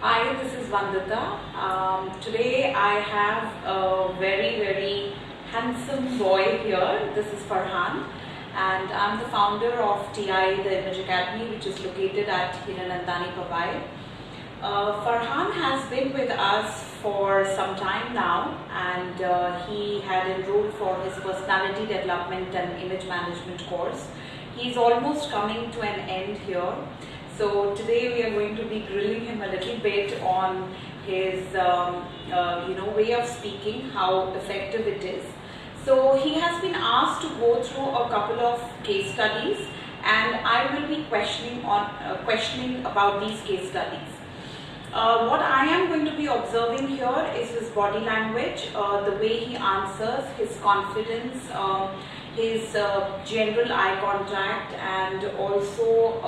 Hi, this is Vandita. Today I have a very handsome boy here. This is Farhan, and I'm the founder of TI, the Image Academy, which is located at Hiranandani, Powai. Farhan has been with us for some time now, and he had enrolled for his personality development and image management course. He's almost coming to an end here. So today we are going to be grilling him a little bit on his way of speaking, how effective it is. So he has been asked to go through a couple of case studies, and I will be questioning about these case studies. What I am going to be observing here is his body language, the way he answers, his confidence, his general eye contact, and also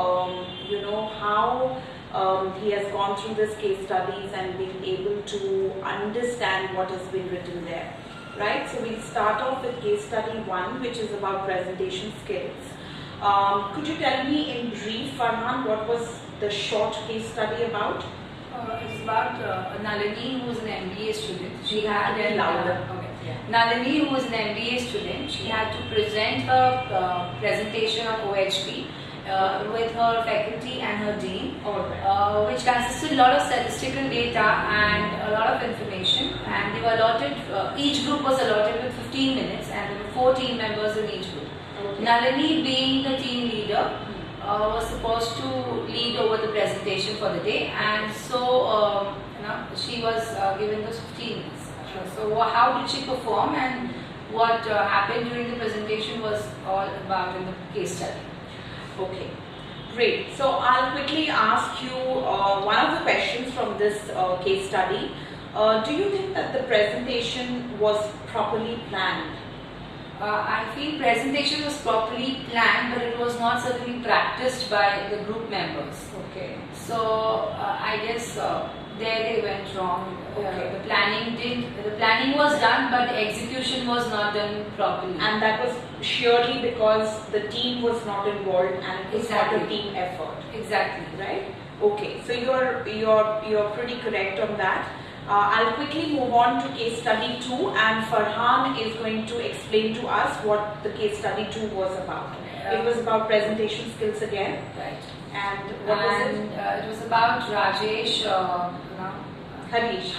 how he has gone through this case studies and been able to understand what has been written there. Right, so we'll start off with case study 1, which is about presentation skills. Could you tell me in brief, Farhan, what was the short case study about? It's about Nalini, who is an MBA student. She had louder. Okay. Yeah. Nalini, who is an MBA student, she had to present her presentation of OHP with her faculty and her dean, which consisted a lot of statistical data and a lot of information. And they were allotted. Each group was allotted with 15 minutes, and there were 4 team members in each group. Okay. Nalini, being the team leader, was supposed to lead over the presentation for the day, and so she was given those 15 minutes. So how did she perform, and what happened during the presentation was all about in the case study. Okay, great. So I'll quickly ask you one of the questions from this case study. Do you think that the presentation was properly planned? I feel presentation was properly planned, but it was not certainly practiced by the group members. Okay. So I guess there they went wrong. Okay. The planning was done, but the execution was not done properly. And that was surely because the team was not involved and it was not a team effort. Exactly. Right? Okay. So you're pretty correct on that. I'll quickly move on to case study 2, and Farhan is going to explain to us what the case study 2 was about. It was about presentation skills again. Right. And what was it? It was about Rajesh. Harish.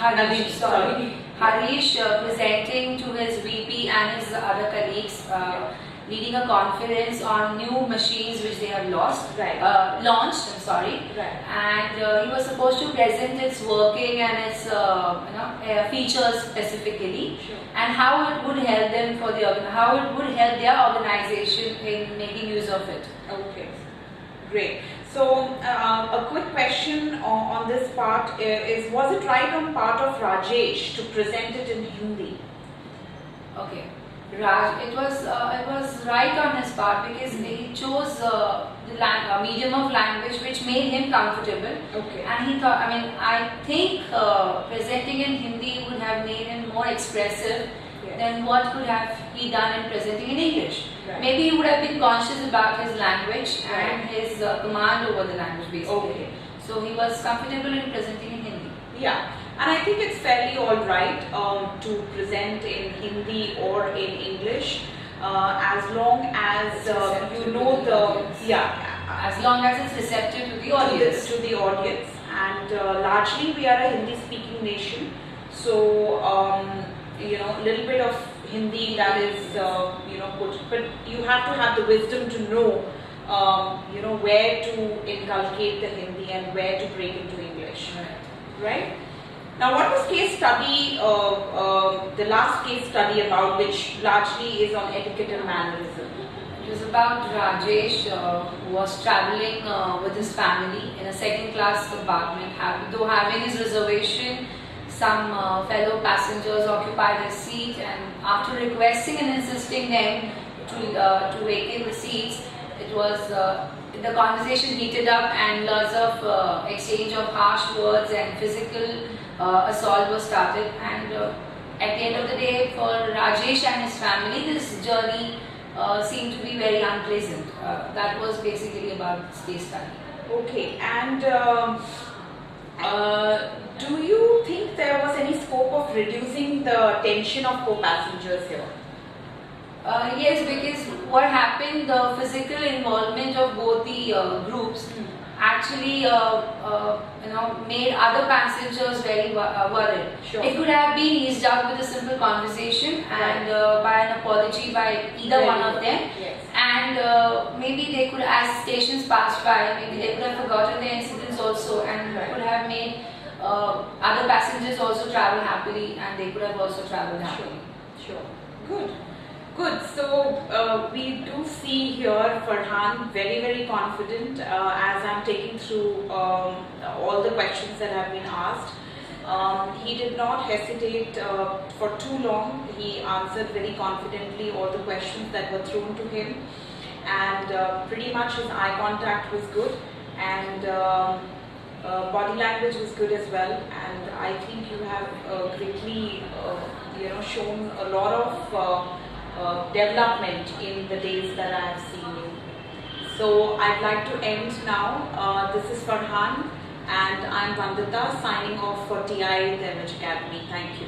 Sorry. Harish presenting to his VP and his other colleagues. Leading a conference on new machines which they have launched. Right. And he was supposed to present its working and its features specifically, and how it would help them how it would help their organization in making use of it. Okay, great. So a quick question on this part is, was it right on part of Rajesh to present it in Hindi? Okay. It was right on his part, because he chose the medium of language which made him comfortable. Okay. And he thought, I think presenting in Hindi would have made him more expressive than what could have he done in presenting in English. Right. Maybe he would have been conscious about his language and his command over the language, basically. Okay. So he was comfortable in presenting in Hindi. Yeah. And I think it's fairly alright to present in Hindi or in English, as long as you know as long as it's receptive to the audience. To the audience. And largely we are a Hindi-speaking nation, so a little bit of Hindi that is put, but you have to have the wisdom to know where to inculcate the Hindi and where to break into English. Right? Now, what was case study, the last case study about, which largely is on etiquette and mannerism? It was about Rajesh, who was traveling with his family in a second-class compartment. Though having his reservation, some fellow passengers occupied his seat, and after requesting and insisting them to vacate the seats, it was the conversation heated up, and lots of exchange of harsh words and physical assault was started. And at the end of the day, for Rajesh and his family, this journey seemed to be very unpleasant. That was basically about this case study. Okay, and of reducing the tension of co-passengers here? Yes, because what happened, the physical involvement of both the groups actually made other passengers very worried. Sure. It could have been eased out with a simple conversation and by an apology by either one of them. Yes. And maybe they could, as stations passed by, maybe they could have forgotten the incidents also, and could have made other passengers also travel happily, and they could have also traveled happily. Sure. Good. Good. So we do see here Farhan very, very confident as I'm taking through all the questions that have been asked. He did not hesitate for too long. He answered very confidently all the questions that were thrown to him, and pretty much his eye contact was good, and body language was good as well. And I think you have greatly, shown a lot of development in the days that I have seen you. So I'd like to end now. This is Farhan, and I'm Vandita signing off for TI, the Image Academy. Thank you.